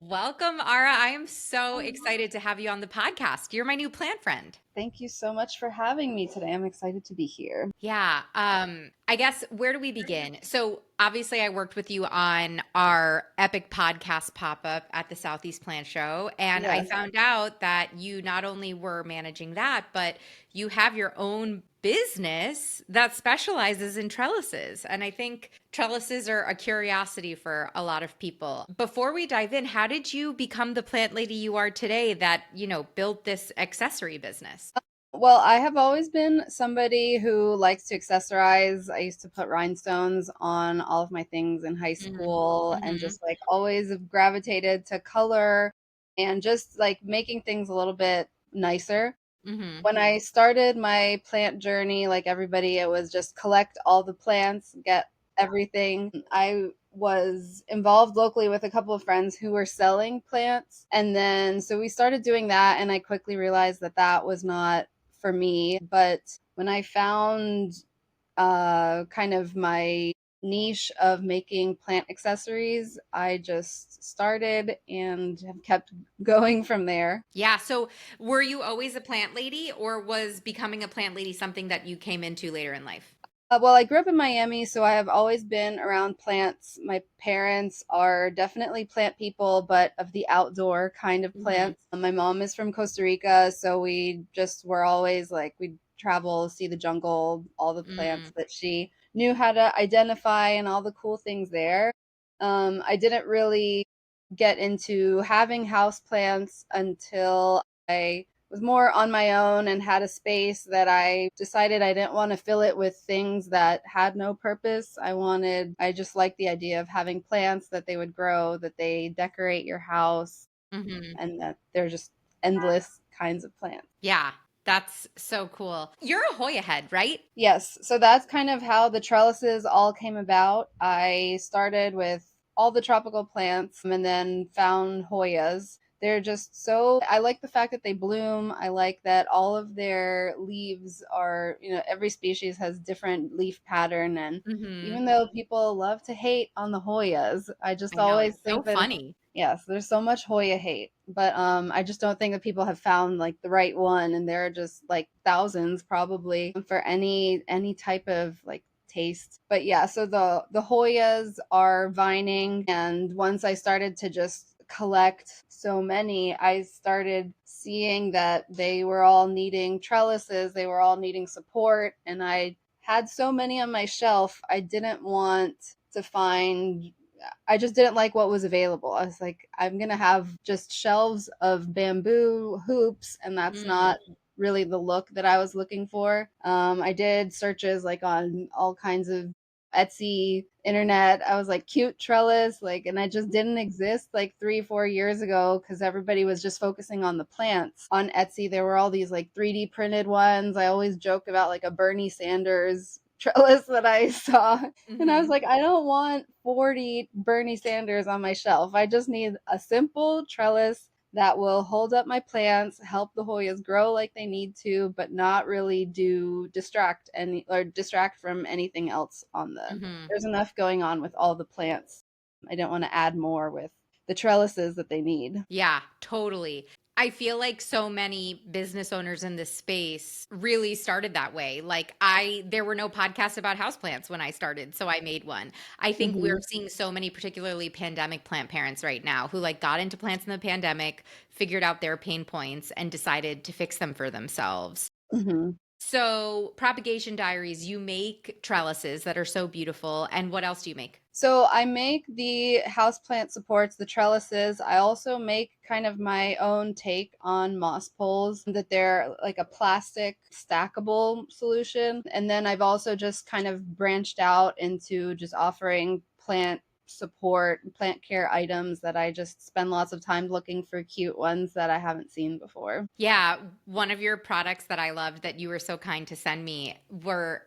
Welcome, Ara. I am so excited to have you on the podcast. You're my new plant friend. Thank you so much for having me today. I'm excited to be here. Yeah. I guess where do we begin? So obviously I worked with you on our epic podcast pop-up at the Southeast Plant Show. And I Yes. found out that you not only were managing that, but you have your own business that specializes in trellises. And I think trellises are a curiosity for a lot of people. Before we dive in, how did you become the plant lady you are today that, built this accessory business? Well, I have always been somebody who likes to accessorize. I used to put rhinestones on all of my things in high school and Mm-hmm. just like always have gravitated to color and just like making things a little bit nicer. Mm-hmm. When I started my plant journey, like everybody, it was just collect all the plants, get everything. I was involved locally with a couple of friends who were selling plants. And then, so we started doing that, and I quickly realized that that was not for me. But when I found kind of my niche of making plant accessories, I just started and have kept going from there. Yeah. So were you always a plant lady, or was becoming a plant lady something that you came into later in life? Well, I grew up in Miami, so I have always been around plants. My parents are definitely plant people, but of the outdoor kind of Hmm. plants. My mom is from Costa Rica, so we just were always like, we'd travel, see the jungle, all the plants Mm. that she knew how to identify and all the cool things there. I didn't really get into having house plants until I was more on my own and had a space that I decided I didn't want to fill it with things that had no purpose. I just liked the idea of having plants that they would grow, that they decorate your house, Hmm. and that they're just endless kinds of plants. Yeah. That's so cool. You're a Hoya head, right? Yes, so that's kind of how the trellises all came about. I started with all the tropical plants and then found Hoyas. They're just so, I like the fact that they bloom. I like that all of their leaves are, every species has different leaf pattern. And Hmm. even though people love to hate on the Hoyas, I just I know. always It's so think that it's, funny. yes, there's so much Hoya hate, but I just don't think that people have found like the right one, and there are just like thousands probably for any type of like taste. But yeah, so the Hoyas are vining, and once I started to just collect so many, I started seeing that they were all needing trellises, they were all needing support, and I had so many on my shelf. I didn't want to find I just didn't like what was available. I was like, I'm gonna have just shelves of bamboo hoops, and that's Mm. not really the look that I was looking for. I did searches like on all kinds of Etsy, internet. I was like, cute trellis, like, and I just didn't exist like 3, 4 years ago because everybody was just focusing on the plants. On Etsy, there were all these like 3D printed ones. I always joke about like a Bernie Sanders trellis that I saw. And I was Hmm. like, I don't want 40 Bernie Sanders on my shelf. I just need a simple trellis that will hold up my plants, help the Hoyas grow like they need to, but not really do distract from anything else on the. Hmm. There's enough going on with all the plants. I don't want to add more with the trellises that they need. Yeah, totally. I feel like so many business owners in this space really started that way. There were no podcasts about houseplants when I started, so I made one. I think we're Hmm. seeing so many, particularly pandemic plant parents right now, who like got into plants in the pandemic, figured out their pain points, and decided to fix them for themselves. Hmm. So, Propagation Diaries, you make trellises that are so beautiful. And what else do you make? So I make the houseplant supports, the trellises. I also make kind of my own take on moss poles, that they're like a plastic stackable solution. And then I've also just kind of branched out into just offering plant support, plant care items that I just spend lots of time looking for cute ones that I haven't seen before. Yeah, one of your products that I loved that you were so kind to send me were,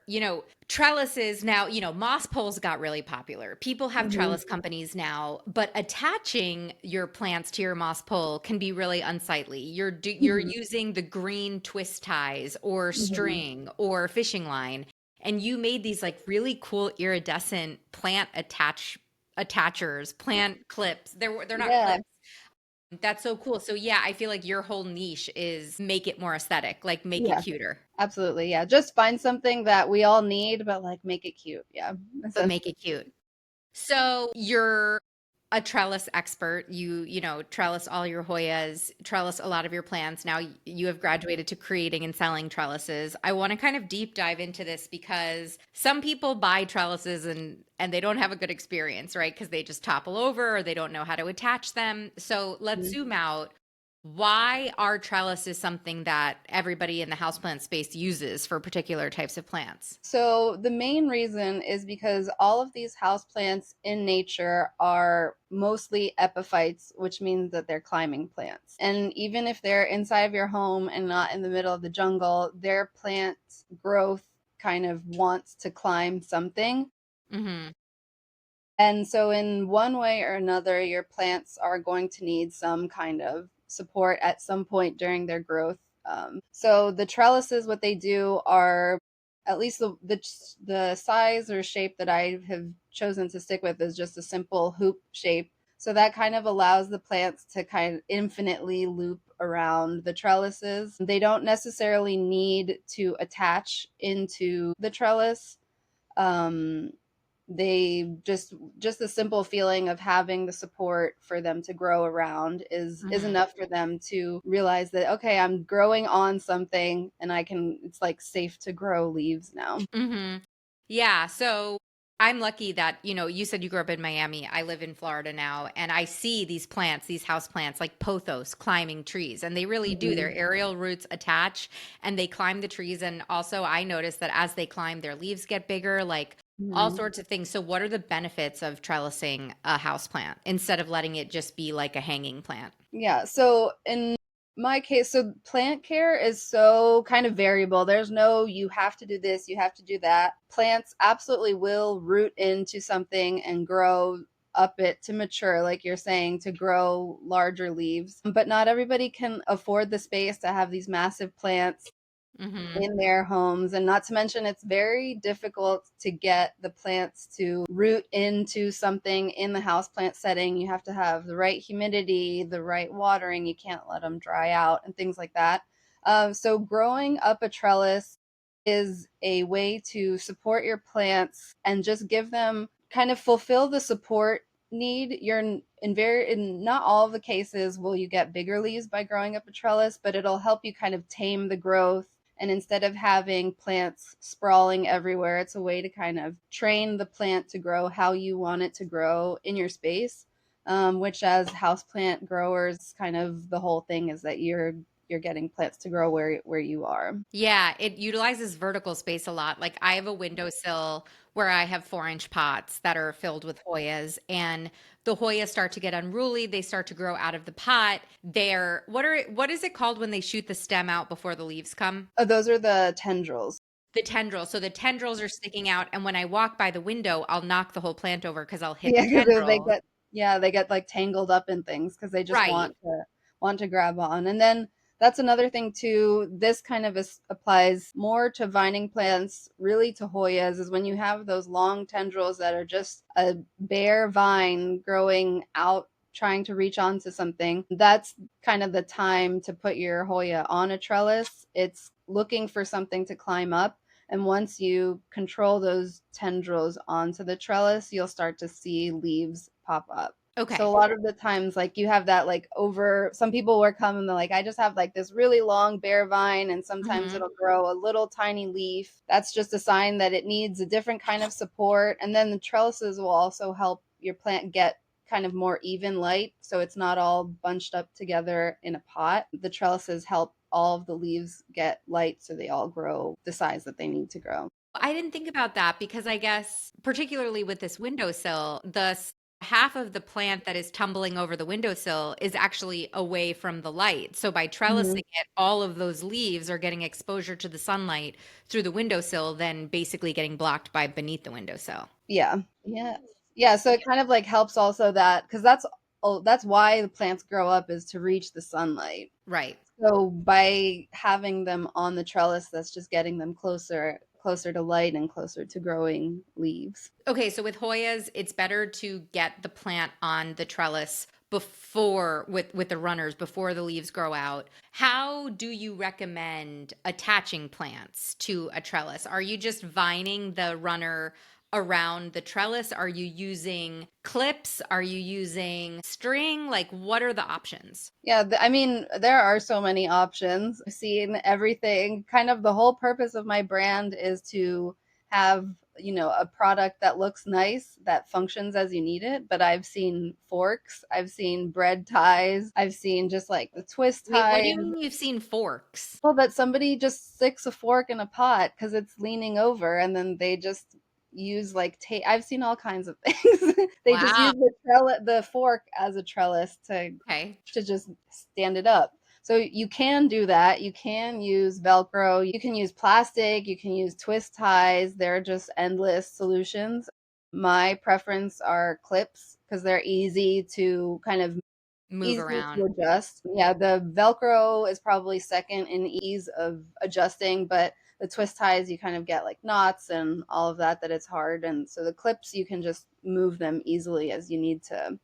trellises. Now, moss poles got really popular. People have Hmm. trellis companies now, but attaching your plants to your moss pole can be really unsightly. You're Hmm. using the green twist ties or Hmm. string or fishing line, and you made these like really cool iridescent plant attachers, plant clips. They're not Yeah. clips. That's so cool. So yeah, I feel like your whole niche is make it more aesthetic, like make it Yeah, cuter, absolutely. Yeah, just find something that we all need, but like make it cute. Yeah, but make essentially. it cute. So you're a trellis expert. You trellis all your Hoyas, trellis a lot of your plants. Now you have graduated to creating and selling trellises. I want to kind of deep dive into this because some people buy trellises and they don't have a good experience, right? Because they just topple over or they don't know how to attach them. So let's zoom out. Why are trellises something that everybody in the houseplant space uses for particular types of plants? So the main reason is because all of these houseplants in nature are mostly epiphytes, which means that they're climbing plants. And even if they're inside of your home and not in the middle of the jungle, their plant growth kind of wants to climb something. Hmm. And so, in one way or another, your plants are going to need some kind of support at some point during their growth. So, the trellises, what they do are, at least the size or shape that I have chosen to stick with is just a simple hoop shape. So that kind of allows the plants to kind of infinitely loop around the trellises. They don't necessarily need to attach into the trellis. Um, they just the simple feeling of having the support for them to grow around is Hmm. enough for them to realize that, okay, I'm growing on something and I can, it's like safe to grow leaves now. Hmm. Yeah. So I'm lucky that, you said you grew up in Miami. I live in Florida now, and I see these plants, these house plants like pothos climbing trees, and they really do. Their Mhm. aerial roots attach and they climb the trees. And also, I notice that as they climb, their leaves get bigger, like all Mhm. sorts of things. So, what are the benefits of trellising a house plant instead of letting it just be like a hanging plant? Yeah, so in my case, so plant care is so kind of variable. There's no, you have to do this, you have to do that. Plants absolutely will root into something and grow up it to mature, like you're saying, to grow larger leaves. But not everybody can afford the space to have these massive plants Hmm. in their homes. And not to mention, it's very difficult to get the plants to root into something in the houseplant setting. You have to have the right humidity, the right watering. You can't let them dry out and things like that. So growing up a trellis is a way to support your plants and just give them, kind of fulfill the support need. You're in not all of the cases will you get bigger leaves by growing up a trellis, but it'll help you kind of tame the growth. And instead of having plants sprawling everywhere, it's a way to kind of train the plant to grow how you want it to grow in your space. Which, as houseplant growers, kind of the whole thing is that you're getting plants to grow where you are. Yeah, it utilizes vertical space a lot. Like I have a windowsill where I have 4-inch pots that are filled with Hoyas, and the Hoyas start to get unruly. They start to grow out of the pot. What is it called when they shoot the stem out before the leaves come? Those are the tendrils. The tendrils. So the tendrils are sticking out, and when I walk by the window, I'll knock the whole plant over because I'll hit Yeah, the because they tendril. get, yeah, they get like tangled up in things because they just Right. want to grab on. And then that's another thing too. This kind of applies more to vining plants, really to Hoyas, is when you have those long tendrils that are just a bare vine growing out, trying to reach onto something. That's kind of the time to put your Hoya on a trellis. It's looking for something to climb up, and once you control those tendrils onto the trellis, you'll start to see leaves pop up. So a Okay. lot of the times, like you have that, like, over, some people will come and they're like, I just have like this really long bare vine, and sometimes Hmm. it'll grow a little tiny leaf. That's just a sign that it needs a different kind of support. And then the trellises will also help your plant get kind of more even light, so it's not all bunched up together in a pot. The trellises help all of the leaves get light so they all grow the size that they need to grow. I didn't think about that because I guess, particularly with this windowsill, half of the plant that is tumbling over the windowsill is actually away from the light. So by trellising Mhm. it, all of those leaves are getting exposure to the sunlight through the windowsill, then basically getting blocked by beneath the windowsill. Yeah. Yeah. Yeah, so it kind of like helps also that, because that's why the plants grow up, is to reach the sunlight. Right. So by having them on the trellis, that's just getting them closer to light and closer to growing leaves. Okay, so with Hoyas, it's better to get the plant on the trellis before with the runners before the leaves grow out. How do you recommend attaching plants to a trellis? Are you just vining the runner around the trellis? Are you using clips? Are you using string? Like, what are the options? Yeah, I mean, there are so many options. I've seen everything. Kind of the whole purpose of my brand is to have, a product that looks nice, that functions as you need it. But I've seen forks, I've seen bread ties, I've seen just like the twist Wait, what do ties. you mean you've seen forks? Well, that somebody just sticks a fork in a pot because it's leaning over, and then they just use like tape. I've seen all kinds of things. They just Wow. use the fork as a trellis Okay. to just stand it up. So you can do that. You can use Velcro. You can use plastic. You can use twist ties. They're just endless solutions. My preference are clips because they're Move easy around. to adjust. Yeah, the Velcro is probably second in ease of adjusting, but the twist ties you kind of get like knots and all of that it's hard. And so the clips you can just move them easily as you need to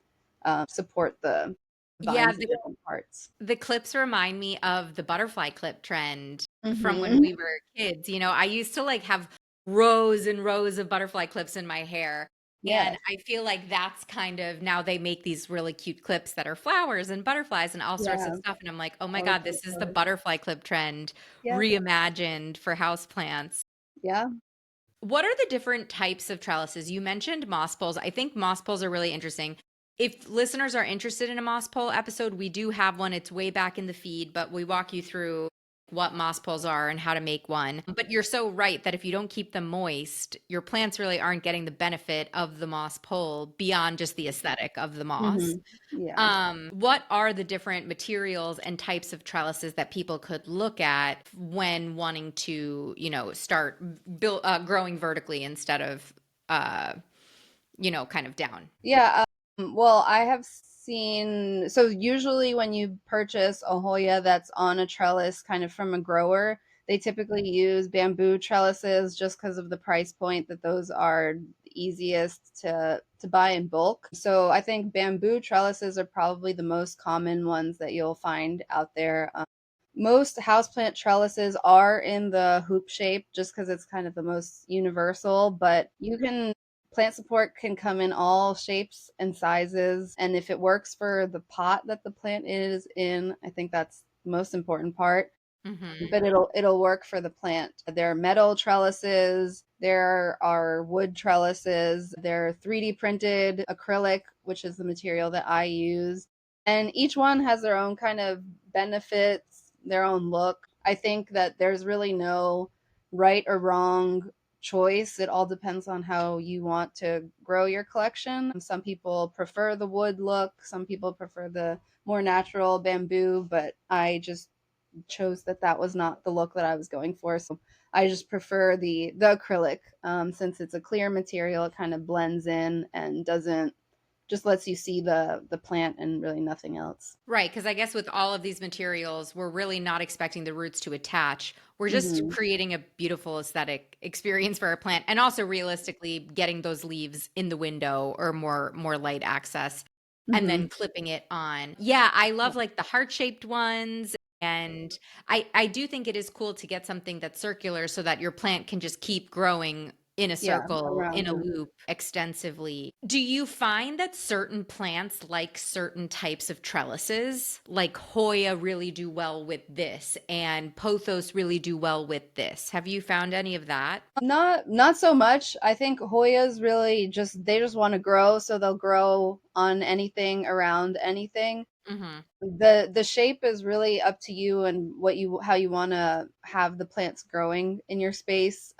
support the Yeah, vines of different parts. the clips remind me of the butterfly clip trend from when Hmm. we were kids. I used to like have rows and rows of butterfly clips in my hair. And Yes. I feel like that's kind of now they make these really cute clips that are flowers and butterflies and all sorts of Yeah. stuff. And I'm like, oh my All God, different this is the colors. butterfly clip trend Yes. reimagined for houseplants. Yeah. What are the different types of trellises? You mentioned moss poles. I think moss poles are really interesting. If listeners are interested in a moss pole episode, we do have one. It's way back in the feed, but we walk you through what moss poles are and how to make one. But you're so right that if you don't keep them moist, your plants really aren't getting the benefit of the moss pole beyond just the aesthetic of the moss. Hmm. Yeah. What are the different materials and types of trellises that people could look at when wanting to, start growing vertically instead of, uh, kind of down? Yeah, well, I have seen so usually when you purchase a Hoya that's on a trellis kind of from a grower, they typically use bamboo trellises just because of the price point that those are the easiest to buy in bulk. So I think bamboo trellises are probably the most common ones that you'll find out there. Most houseplant trellises are in the hoop shape just because it's kind of the most universal, but plant support can come in all shapes and sizes. And if it works for the pot that the plant is in, I think that's the most important part. Hmm. But it'll work for the plant. There are metal trellises, there are wood trellises, there are 3D printed acrylic, which is the material that I use. And each one has their own kind of benefits, their own look. I think that there's really no right or wrong choice. It all depends on how you want to grow your collection. Some people prefer the wood look, some people prefer the more natural bamboo, but I just chose that was not the look that I was going for. So I just prefer the acrylic since it's a clear material. It kind of blends in and doesn't just lets you see the plant and really nothing else. Right, because I guess with all of these materials, we're really not expecting the roots to attach. We're just Hmm. creating a beautiful aesthetic experience for our plant and also realistically getting those leaves in the window or more light access and then Hmm. clipping it on. Yeah, I love like the heart-shaped ones and I do think it is cool to get something that's circular so that your plant can just keep growing in a Yeah, circle, in around a you. loop extensively. Do you find that certain plants like certain types of trellises? Like Hoya really do well with this and pothos really do well with this. Have you found any of that? Not so much. I think Hoyas really just want to grow, so they'll grow on anything around anything. Hmm. The shape is really up to you and what you how you want to have the plants growing in your space.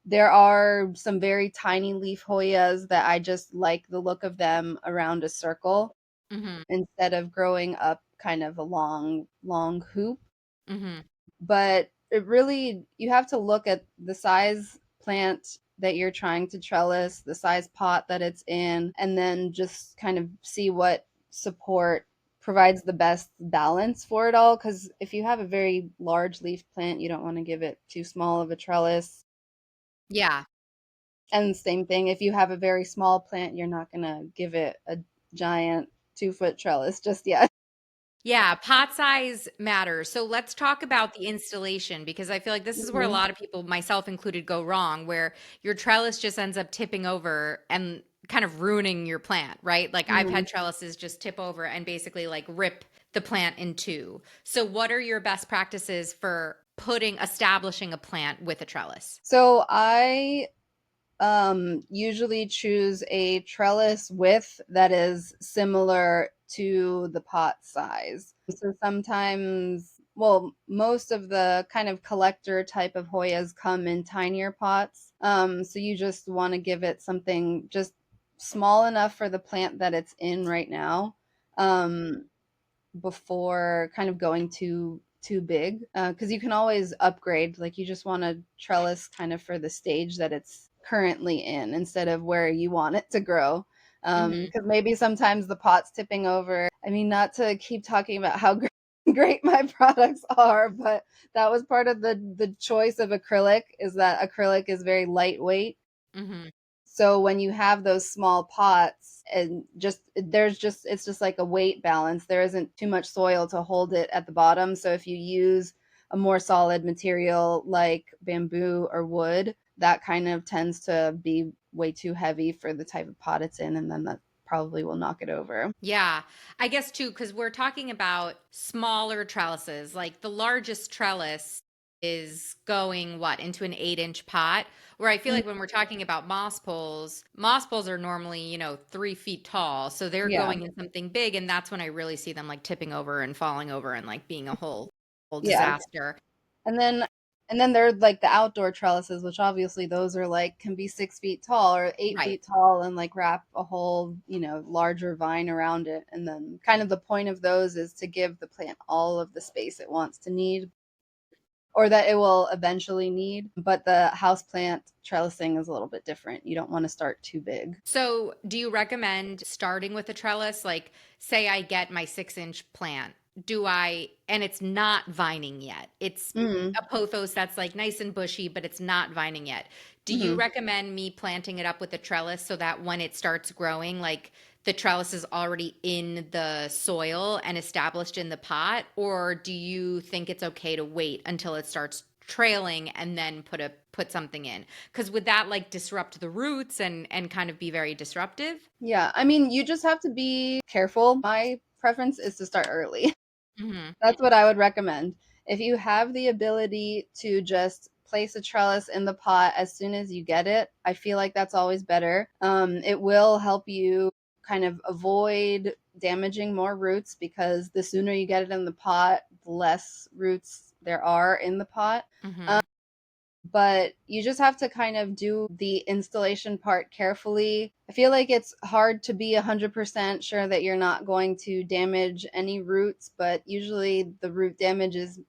There are some very tiny leaf Hoyas that I just like the look of them around a circle Hmm. instead of growing up kind of a long hoop. Hmm. But it really you have to look at the size plant that you're trying to trellis, the size pot that it's in, and then just kind of see what support provides the best balance for it all. Because if you have a very large leaf plant, you don't want to give it too small of a trellis. Yeah. And same thing, if you have a very small plant, you're not going to give it a giant. 2 foot trellis just yet. Yeah, pot size matters. So let's talk about the installation because I feel like this is where a Mhm. lot of people, myself included, go wrong, where your trellis just ends up tipping over and kind of ruining your plant, right? Like I've Mhm. had trellises just tip over and basically like rip the plant in two. So what are your best practices for establishing a plant with a trellis? So I usually choose a trellis width that is similar to the pot size. So sometimes, well, most of the kind of collector type of Hoyas come in tinier pots. So you just want to give it something just small enough for the plant that it's in right now. Um, before kind of going too big, because you can always upgrade. Like you just want a trellis kind of for the stage that it's currently in instead of where you want it to grow, Hmm. because maybe sometimes the pot's tipping over. I mean, not to keep talking about how great my products are, but that was part of the choice of acrylic, is that acrylic is very lightweight. Hmm. So when you have those small pots and just it's just like a weight balance. There isn't too much soil to hold it at the bottom. So if you use a more solid material like bamboo or wood, that kind of tends to be way too heavy for the type of pot it's in, and then that probably will knock it over. Yeah, I guess too, because we're talking about smaller trellises. Like the largest trellis is going what into an 8-inch pot. Where I feel Mm, like when we're talking about moss poles are normally, 3 feet tall. So they're yeah, going in something big. And that's when I really see them like tipping over and falling over and like being a whole yeah. disaster. And then and then there are like the outdoor trellises, which obviously those are like can be 6 feet tall or eight Right. feet tall and like wrap a whole, larger vine around it. And then kind of the point of those is to give the plant all of the space it wants to need or that it will eventually need. But the houseplant trellising is a little bit different. You don't want to start too big. So, do you recommend starting with a trellis? Like, say I get my 6-inch plant. And it's not vining yet. It's Mm-hmm. a pothos that's like nice and bushy, but it's not vining yet. Do you Mm-hmm. recommend me planting it up with a trellis so that when it starts growing, like the trellis is already in the soil and established in the pot? Or do you think it's okay to wait until it starts trailing and then put something in? Because would that like disrupt the roots and kind of be very disruptive? Yeah, I mean, you just have to be careful. My preference is to start early. Hmm. That's what I would recommend. If you have the ability to just place a trellis in the pot as soon as you get it, I feel like that's always better. It will help you kind of avoid damaging more roots because the sooner you get it in the pot, the less roots there are in the pot. Hmm. But you just have to kind of do the installation part carefully. I feel like it's hard to be 100% sure that you're not going to damage any roots, but usually the root damage is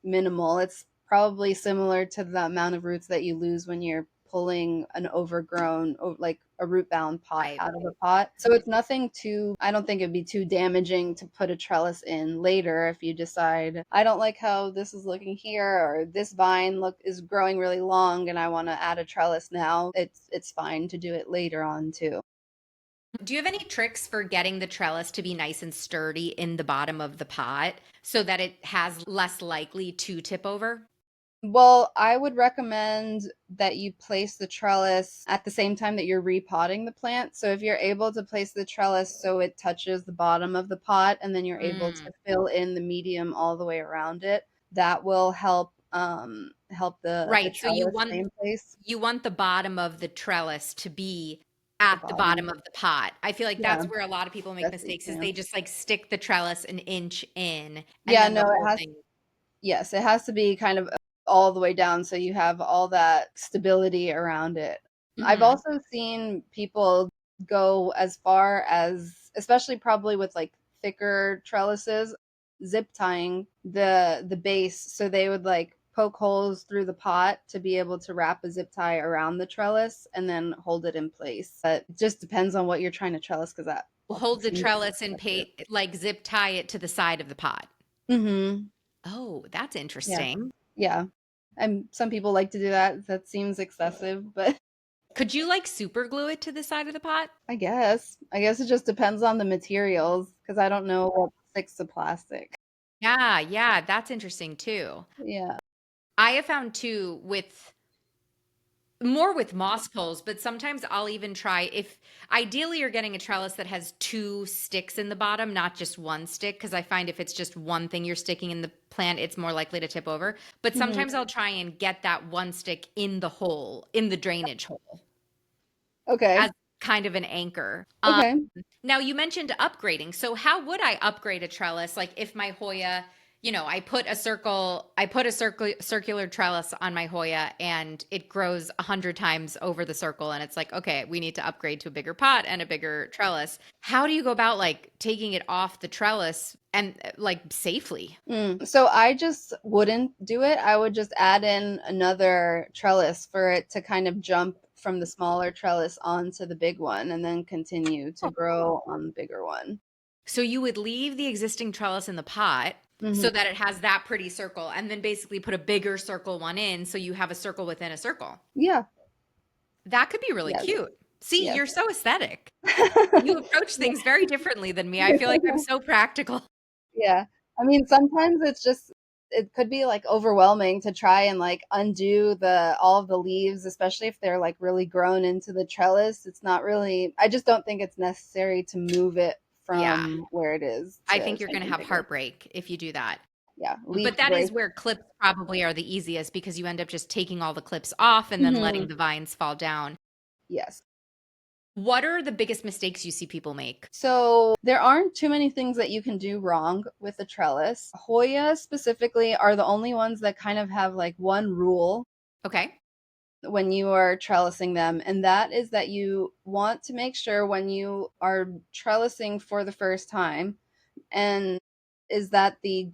minimal. It's probably similar to the amount of roots that you lose when you're pulling an overgrown, like a root bound pot Right. out of a pot. So it's nothing too, I don't think it'd be too damaging to put a trellis in later if you decide, I don't like how this is looking here, or this vine look is growing really long and I want to add a trellis now. It's fine to do it later on too. Do you have any tricks for getting the trellis to be nice and sturdy in the bottom of the pot so that it has less likely to tip over? Well, I would recommend that you place the trellis at the same time that you're repotting the plant. So if you're able to place the trellis so it touches the bottom of the pot and then you're able Mm. to fill in the medium all the way around it, that will help the Right. So you trellis want stay in place you want the bottom of the trellis to be at the at the bottom. bottom of the pot. I feel like Yeah, that's where a lot of people make best you mistakes is they can. just like stick the trellis an inch in and Yeah, then no, the it whole has thing. yes, it has to be kind of all the way down so you have all that stability around it. I've Hmm. also seen people go as far as, especially probably with like thicker trellises, zip tying the base, so they would like poke holes through the pot to be able to wrap a zip tie around the trellis and then hold it in place. But it just depends on what you're trying to trellis because that also Hold the seems trellis and expensive. like zip tie it to the side of the pot. Mm-hmm. Oh, that's Yeah. interesting. Yeah. And some people like to do that. That seems excessive, but Could you like super glue it to the side of the pot? I guess. I guess it just depends on the materials because I don't know what sticks to plastic. Yeah, yeah, that's interesting too. Yeah. I have found too with more with moss poles, but sometimes I'll even try if ideally you're getting a trellis that has two sticks in the bottom, not just one stick, because I find if it's just one thing you're sticking in the plant, it's more likely to tip over. But Mhm. sometimes I'll try and get that one stick in the hole, in the drainage hole Okay. as kind of an anchor. Okay. Now you mentioned upgrading. So how would I upgrade a trellis? Like if my Hoya, I put a circular trellis on my Hoya and it grows 100 times over the circle and it's like, okay, we need to upgrade to a bigger pot and a bigger trellis. How do you go about like taking it off the trellis and like safely? So I just wouldn't do it. I would just add in another trellis for it to kind of jump from the smaller trellis onto the big one and then continue to grow on the bigger one. So you would leave the existing trellis in the pot Hmm. so that it has that pretty circle and then basically put a bigger circle one in so you have a circle within a circle. Yeah. That could be really Yes. cute. See, Yes. you're so aesthetic. You approach things very differently than me. I feel like I'm so practical. Yeah. I mean, sometimes it's just it could be like overwhelming to try and like undo the all of the leaves, especially if they're like really grown into the trellis. It's not really I just don't think it's necessary to move it Yeah. from where it is I to think you're going to something have bigger. heartbreak if you do that. Yeah, leaf But that is break. where clips probably are the easiest because you end up just taking all the clips off and then letting Mhm. the vines fall down. Yes. What are the biggest mistakes you see people make? So there aren't too many things that you can do wrong with the trellis. Hoya specifically are the only ones that kind of have like one rule Okay. when you are trellising them, and that is that you want to make sure when you are trellising for the first time and is that the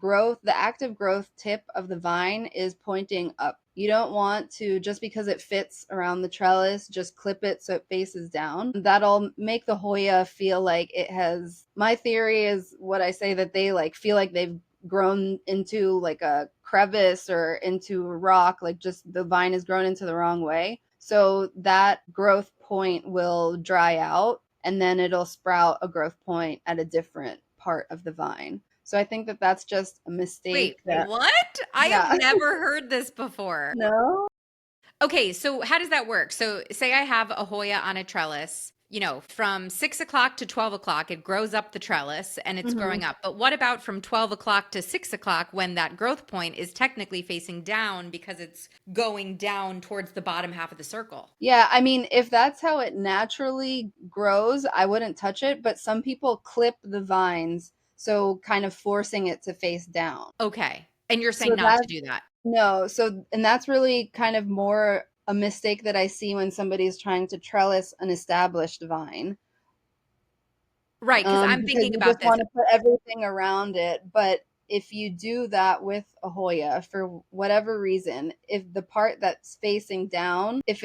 active growth tip of the vine is pointing up. You don't want to, just because it fits around the trellis, just clip it so it faces down. That'll make the Hoya feel like it has, my theory is what I say, that they like feel like they've grown into like a crevice or into a rock, like just the vine is grown into the wrong way. So that growth point will dry out and then it'll sprout a growth point at a different part of the vine. So I think that that's just a Wait, mistake that, what? I have yeah. never heard this before. No. Okay, so how does that work? So, say I have a Hoya on a trellis, from 6 o'clock to 12 o'clock, it grows up the trellis and it's Hmm. growing up. But what about from 12 o'clock to 6 o'clock when that growth point is technically facing down because it's going down towards the bottom half of the circle? Yeah, I mean, if that's how it naturally grows, I wouldn't touch it, but some people clip the vines, so kind of forcing it to face down. Okay. And you're So saying not to that do that. no, so and that's really kind of more a mistake that I see when somebody's trying to trellis an established vine. Right, because I'm Because thinking you about just this. want to put everything around it. But if you do that with a Hoya for whatever reason, if the part that's facing down, if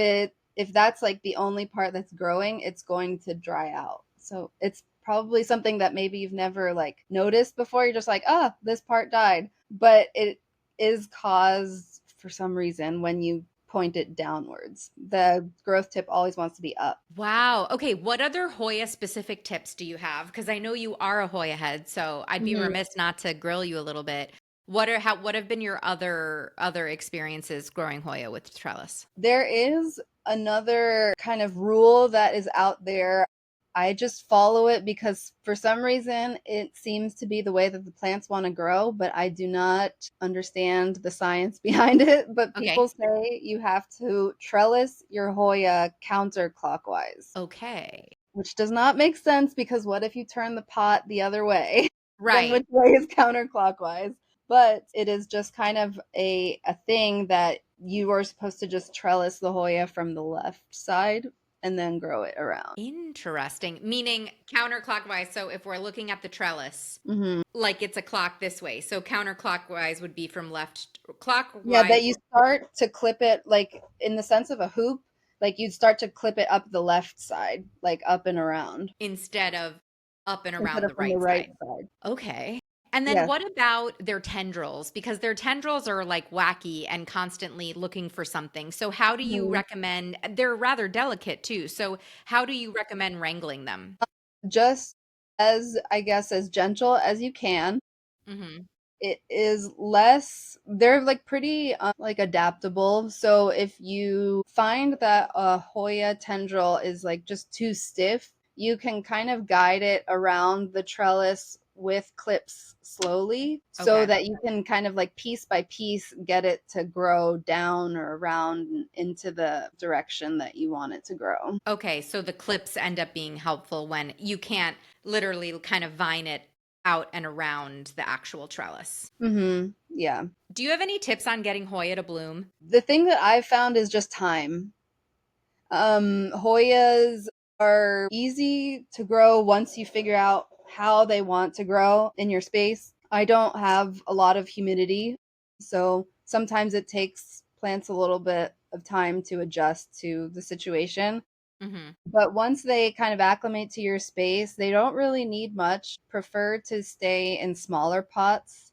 that's like the only part that's growing, it's going to dry out. So it's probably something that maybe you've never like noticed before. You're just like, oh, this part died. But it is caused for some reason when you point it downwards. The growth tip always wants to be up. Wow. Okay, what other Hoya specific tips do you have? Because I know you are a Hoya head, so I'd be Mhm. remiss not to grill you a little bit. What have been your other experiences growing Hoya with trellis? There is another kind of rule that is out there. I just follow it because for some reason it seems to be the way that the plants want to grow, but I do not understand the science behind it. But Okay. people say you have to trellis your Hoya counterclockwise, Okay. which does not make sense because what if you turn the pot the other way? Then Right. which way is counterclockwise? But it is just kind of a thing that you are supposed to just trellis the Hoya from the left side and then grow it around. Interesting. Meaning counterclockwise. So if we're looking at the trellis, Hmm. like it's a clock this way. So counterclockwise would be from left Yeah, clockwise that you start to clip it like in the sense of a hoop, like you'd start to clip it up the left side, like up and around, instead of up and instead around of the from the right right side. side. Okay. And then Yes. what about their tendrils? Because their tendrils are like wacky and constantly looking for something. So how do you Mhm. recommend, they're rather delicate too. So how do you recommend wrangling them? Just as, I guess, as gentle as you can. Hmm. It is less, they're like pretty like adaptable. So if you find that a Hoya tendril is like just too stiff, you can kind of guide it around the trellis with clips slowly so Okay. that you can kind of like piece by piece get it to grow down or around into the direction that you want it to grow. Okay. So the clips end up being helpful when you can't literally kind of vine it out and around the actual trellis. Mhm. Yeah. Do you have any tips on getting Hoya to bloom? The thing that I've found is just time. Hoyas are easy to grow once you figure out how they want to grow in your space. I don't have a lot of humidity, so sometimes it takes plants a little bit of time to adjust to the situation. Hmm. But once they kind of acclimate to your space, they don't really need much. Prefer to stay in smaller pots.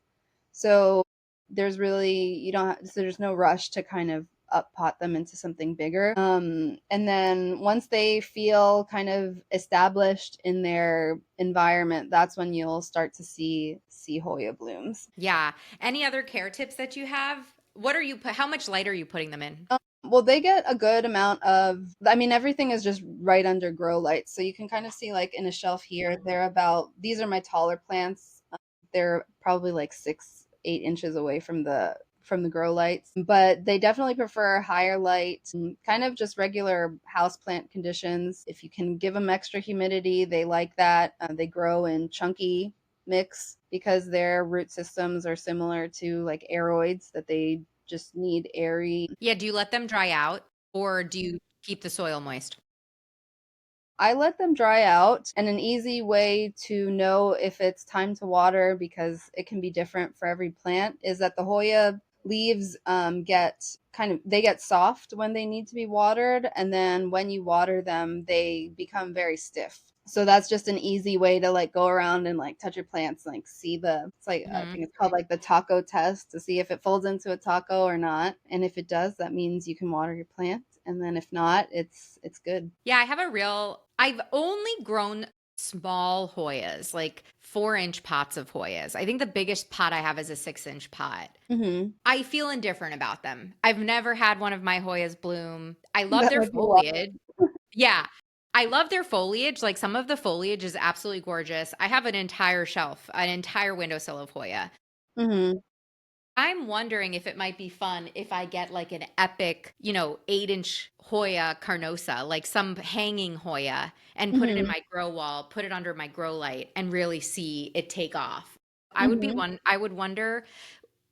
So there's really, you don't have, so there's no rush to kind of up pot them into something bigger. And then once they feel kind of established in their environment, that's when you'll start to see Hoya blooms. Yeah. Any other care tips that you have? What are you how much light are you putting them in? Well, they get a good amount of, I mean, everything is just right under grow lights. So you can kind of see like in a shelf here, they're about, these are my taller plants. They're probably like 6, 8 inches away from the grow lights, but they definitely prefer higher light, kind of just regular house plant conditions. If you can give them extra humidity, they like that. They grow in chunky mix because their root systems are similar to like aeroids, that they just need airy. Yeah, do you let them dry out or do you keep the soil moist? I let them dry out, and an easy way to know if it's time to water, because it can be different for every plant, is that the Hoya leaves get kind of, they get soft when they need to be watered, and then when you water them, they become very stiff. So that's just an easy way to like go around and like touch your plants, like see the, it's like I Hmm. think it's called like the taco test to see if it folds into a taco or not. And if it does, that means you can water your plant. And then if not, it's good. Yeah, I've only grown small Hoyas, like 4-inch pots of Hoyas. I think the biggest pot I have is a 6-inch pot. Hmm. I feel indifferent about them. I've never had one of my Hoyas bloom. I love That their might be why. foliage. Yeah. I love their foliage. Like some of the foliage is absolutely gorgeous. I have an entire shelf, an entire windowsill of Hoya. Mhm. I'm wondering if it might be fun if I get like an epic, 8-inch Hoya carnosa, like some hanging Hoya, and put it in Mhm. my grow wall, put it under my grow light, and really see it take off. Mhm. I would wonder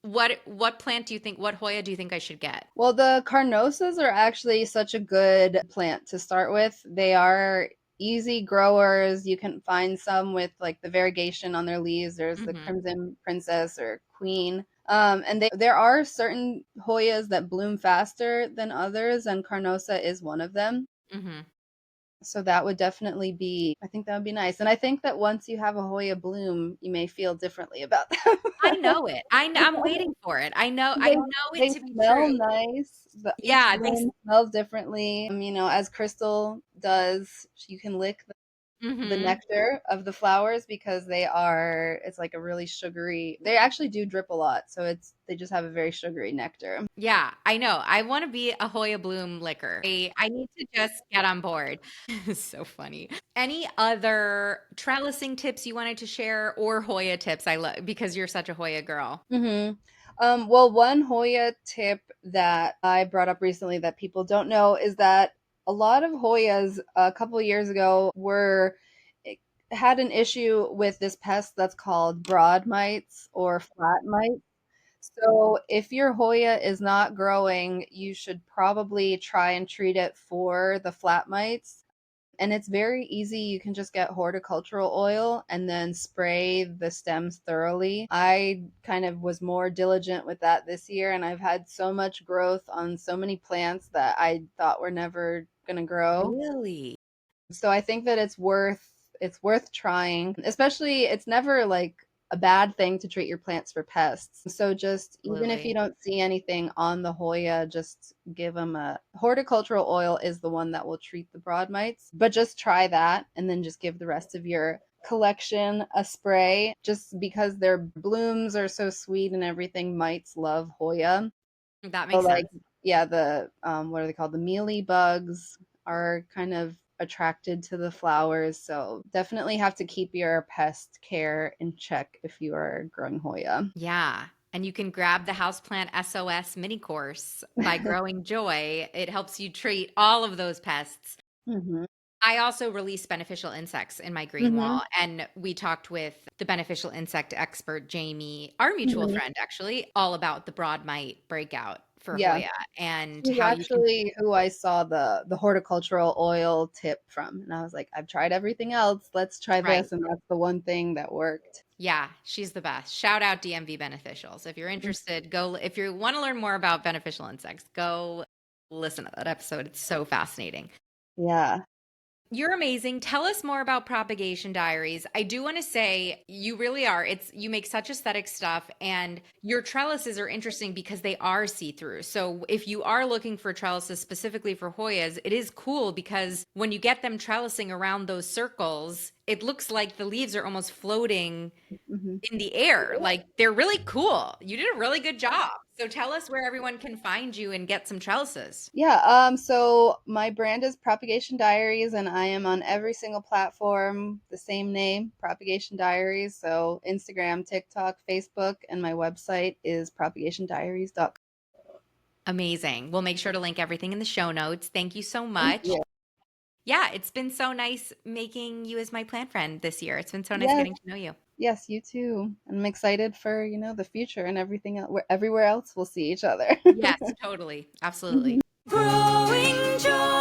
what plant do you think, what Hoya do you think I should get? Well, the carnosas are actually such a good plant to start with. They are easy growers. You can find some with like the variegation on their leaves. There's the Hmm. Crimson Princess or Queen. And there are certain Hoyas that bloom faster than others, and Carnosa is one of them. Hmm. So that would definitely be, I think that would be nice. And I think that once you have a Hoya bloom, you may feel differently about them. I know it. I'm waiting for it. I They know it they to be smell true. nice. Each Yeah, bloom smells differently. As Crystal does, you can lick the hmm. nectar of the flowers because it's like a really sugary. They actually do drip a lot, so they just have a very sugary nectar. Yeah, I know. I want to be a Hoya Bloom licker. I need to just get on board. So funny. Any other trellising tips you wanted to share or Hoya tips? I love because you're such a Hoya girl. Hmm. Well, one Hoya tip that I brought up recently that people don't know is that a lot of Hoyas a couple of years ago had an issue with this pest that's called broad mites or flat mites. So if your Hoya is not growing, you should probably try and treat it for the flat mites. And it's very easy. You can just get horticultural oil and then spray the stems thoroughly. I kind of was more diligent with that this year, and I've had so much growth on so many plants that I thought were never going to grow. Really? So I think that it's worth trying. Especially it's never like a bad thing to treat your plants for pests. So just even if you Absolutely. don't see anything on the Hoya, just give them a horticultural oil is the one that will treat the broad mites. But just try that and then just give the rest of your collection a spray just because their blooms are so sweet and everything. Mites love Hoya. That So makes like sense. yeah, the what are they called? The mealy bugs are kind of attracted to the flowers. So definitely have to keep your pest care in check if you are growing Hoya. Yeah. And you can grab the Houseplant SOS mini course by Growing Joy. It helps you treat all of those pests. Hmm. I also release beneficial insects in my green Hmm. wall. And we talked with the beneficial insect expert, Jamie, our mutual Hmm. friend, actually, all about the broad mite breakout for Yeah, Hoya and she's how you can. actually who I saw the horticultural oil tip from, and I was like, I've tried everything else. Let's try Right. this, and that's the one thing that worked. Yeah, she's the best. Shout out DMV Beneficials. If you're interested, go. If you want to learn more about beneficial insects, go listen to that episode. It's so fascinating. Yeah. You're amazing. Tell us more about Propagation Diaries. I do want to say you really are. It's you make such aesthetic stuff and your trellises are interesting because they are see-through. So if you are looking for trellises specifically for Hoyas, it is cool because when you get them trellising around those circles, it looks like the leaves are almost floating Hmm. in the air. Like they're really cool. You did a really good job. So tell us where everyone can find you and get some trellises. Yeah, so my brand is Propagation Diaries, and I am on every single platform, the same name, Propagation Diaries. So Instagram, TikTok, Facebook, and my website is propagationdiaries.com. Amazing. We'll make sure to link everything in the show notes. Thank you so Thank much. you. Yeah, it's been so nice making you as my plant friend this year. It's been so nice Yes, getting to know you. yes, you too. I'm excited for, the future and everything else, where everywhere else we'll see each other. Yes, totally. Absolutely. Growing joy.